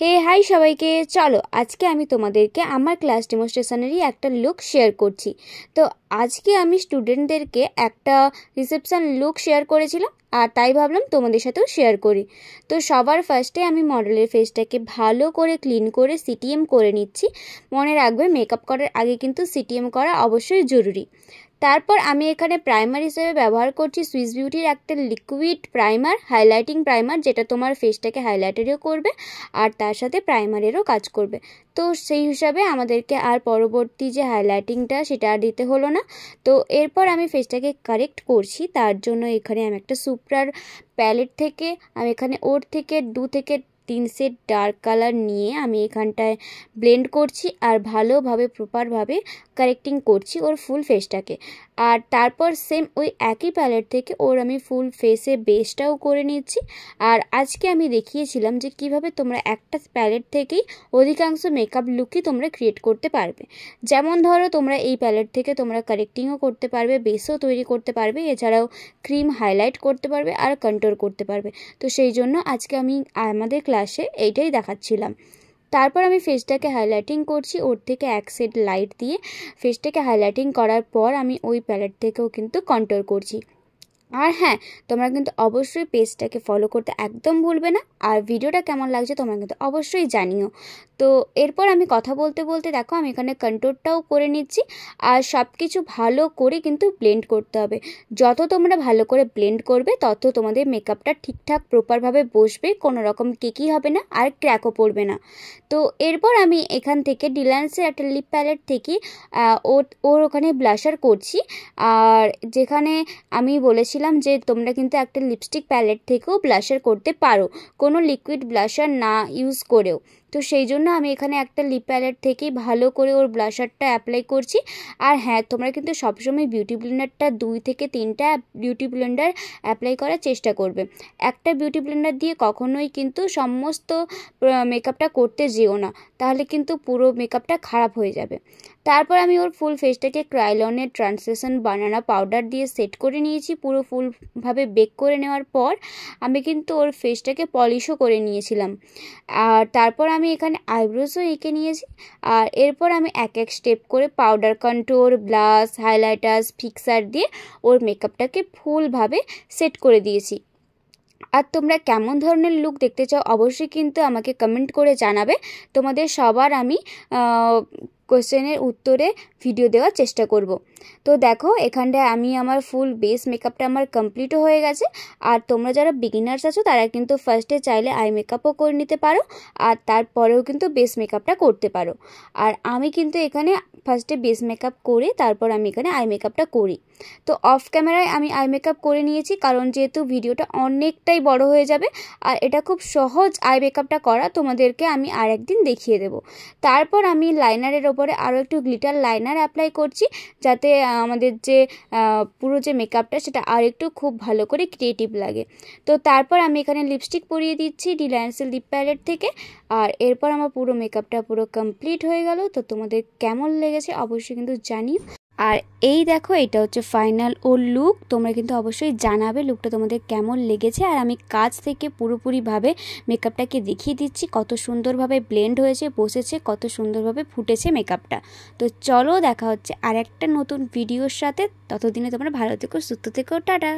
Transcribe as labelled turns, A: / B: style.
A: হে high সবাইকে, চলো আজকে আমি তোমাদেরকে আমার ক্লাস ডেমনস্ট্রেশনেরই একটা লুক শেয়ার করছি। তো আজকে আমি স্টুডেন্টদেরকে একটা রিসেপশন লুক শেয়ার করেছিলাম, আর তাই ভাবলাম তোমাদের সাথেও শেয়ার করি। তো সবার ফার্স্টে আমি মডেলের ফেসটাকে ভালো করে ক্লিন করে সিটিএম করে নিচ্ছি। মনে রাখবে, মেকআপ করার আগে কিন্তু সিটিএম করা অবশ্যই জরুরি। তারপর আমি এখানে প্রাইমার হিসেবে ব্যবহার করছি সুইস বিউটির একটা লিকুইড প্রাইমার, হাইলাইটিং প্রাইমার, যেটা তোমার ফেসটাকে হাইলাইটারও করবে আর তার সাথে প্রাইমারেরও কাজ করবে। তো সেই হিসাবে আমাদেরকে আর পরবর্তী যে হাইলাইটিংটা সেটা আর দিতে হলো না। তো এরপর আমি ফেসটাকে কারেক্ট করছি, তার জন্য এখানে আমি একটা সুপ্রার প্যালেট থেকে আমি এখানে ওর থেকে 2 থেকে 3 সেট ডার্ক কালার নিয়ে আমি এখানটায় ব্লেন্ড করছি আর ভালোভাবে প্রপারভাবে কারেক্টিং করছি ওর ফুল ফেসটাকে। আর তারপর সেম ওই একই প্যালেট থেকে ওর আমি ফুল ফেসে বেসটাও করে নিচ্ছি। আর আজকে আমি দেখিয়েছিলাম যে কিভাবে তোমরা একটা প্যালেট থেকেই অধিকাংশ মেকআপ লুকই তোমরা ক্রিয়েট করতে পারবে। যেমন ধরো, তোমরা এই প্যালেট থেকে তোমরা কারেক্টিংও করতে পারবে, বেসও তৈরি করতে পারবে, এছাড়াও ক্রিম হাইলাইট করতে পারবে আর কন্ট্রোল করতে পারবে। তো সেই জন্য আজকে আমি আমাদের ক্লাসে এইটাই দেখাচ্ছিলাম। তারপর আমি ফেসটাকে হাইলাইটিং করছি ওর থেকে এক সেট লাইট দিয়ে। ফেসটাকে হাইলাইটিং করার পর আমি ওই প্যালেট থেকেও কিন্তু কন্ট্রোল করছি। আর হ্যাঁ, তোমরা কিন্তু অবশ্যই পেজটাকে ফলো করতে একদম ভুলবে না। আর ভিডিওটা কেমন লাগছে তোমরা কিন্তু অবশ্যই জানিও। তো এরপর আমি কথা বলতে বলতে দেখো আমি এখানে কন্ট্রোলটাও করে নিচ্ছি। আর সব কিছু ভালো করে কিন্তু ব্লেন্ড করতে হবে। যত তোমরা ভালো করে ব্লেন্ড করবে তত তোমাদের মেকআপটা ঠিকঠাক প্রপারভাবে বসবে, কোনো রকম কেকি হবে না আর ক্র্যাকও পড়বে না। তো এরপর আমি এখান থেকে ডিলান্সের একটা লিপ প্যালেট থেকে ওর ওখানে ব্লাশার করছি। আর যেখানে আমি বলেছিলাম যে তোমরা কিন্তু একটা লিপস্টিক প্যালেট থেকেও ব্লাশার করতে পারো, কোনো লিকুইড ব্লাশার না ইউজ করেও। তো সেই জন্য আমি এখানে একটা লিপ প্যালেট থেকেই ভালো করে ওর ব্লাশারটা অ্যাপ্লাই করছি। আর হ্যাঁ, তোমরা কিন্তু সবসময় বিউটি ব্লেন্ডারটা 2 থেকে 3টা বিউটি ব্লেন্ডার অ্যাপ্লাই করার চেষ্টা করবে। একটা বিউটি ব্লেন্ডার দিয়ে কখনোই কিন্তু সমস্ত মেকআপটা করতে যেও না, তাহলে কিন্তু পুরো মেকআপটা খারাপ হয়ে যাবে। তারপর আমি ওর ফুল ফেসটাকে ক্রাইলনের ট্রান্সলেশন বানানা পাউডার দিয়ে সেট করে নিয়েছি। পুরো ফুলভাবে বেক করে নেওয়ার পর আমি কিন্তু ওর ফেসটাকে পলিশও করে নিয়েছিলাম। আর তারপর আমি এখানে আইব্রোসও এঁকে নিয়েছি। আর এরপর আমি এক এক স্টেপ করে পাউডার, কন্ট্রোল, ব্লাশ, হাইলাইটার্স, ফিক্সার দিয়ে ওর মেকআপটাকে ফুলভাবে সেট করে দিয়েছি। আর তোমরা কেমন ধরনের লুক দেখতে চাও অবশ্যই কিন্তু আমাকে কমেন্ট করে জানাবে। তোমাদের সবার আমি কোশ্চেনের উত্তরে ভিডিও দেওয়ার চেষ্টা করব। তো দেখো, এখানটায় আমি আমার ফুল বেস মেকআপটা আমার কমপ্লিটও হয়ে গেছে। আর তোমরা যারা বিগিনার্স আছো তারা কিন্তু ফার্স্টে চাইলে আই মেকআপও করে নিতে পারো, আর তারপরেও কিন্তু বেস মেকআপটা করতে পারো। আর আমি কিন্তু এখানে ফার্স্টে বেস মেকআপ করে তারপর আমি এখানে আই মেকআপটা করি। তো অফ ক্যামেরায় আমি আই মেকআপ করে নিয়েছি, কারণ যেহেতু ভিডিওটা অনেকটাই বড় হয়ে যাবে আর এটা খুব সহজ আই মেকআপটা করা, তোমাদেরকে আমি আর একদিন দেখিয়ে দেব। তারপর আমি লাইনারের ওপরে আরও একটু গ্লিটার লাইনার অ্যাপ্লাই করছি, যাতে আমাদের যে পুরো যে মেকআপটা সেটা আর একটু খুব ভালো করে ক্রিয়েটিভ লাগে। তো তারপর আমি এখানে লিপস্টিক পরিয়ে দিচ্ছি ডিলান্সের লিপ প্যালেট থেকে। আর এরপর আমার পুরো মেকআপটা পুরো কমপ্লিট হয়ে গেল। তো তোমাদের কেমন লেগেছে অবশ্যই কিন্তু জানিও। আর এই দেখো, এটা হচ্ছে ফাইনাল ও লুক। তোমরা কিন্তু অবশ্যই জানাবে লুকটা তোমাদের কেমন লেগেছে। আর আমি কাছ থেকে পুরোপুরিভাবে মেকআপটাকে দেখিয়ে দিচ্ছি, কত সুন্দরভাবে ব্লেন্ড হয়েছে, বসেছে, কত সুন্দরভাবে ফুটেছে মেকআপটা। তো চলো, দেখা হচ্ছে আর একটা নতুন ভিডিওর সাথে। ততদিনে তোমরা ভালো থেকো, সুস্থ থেকো, টাটা।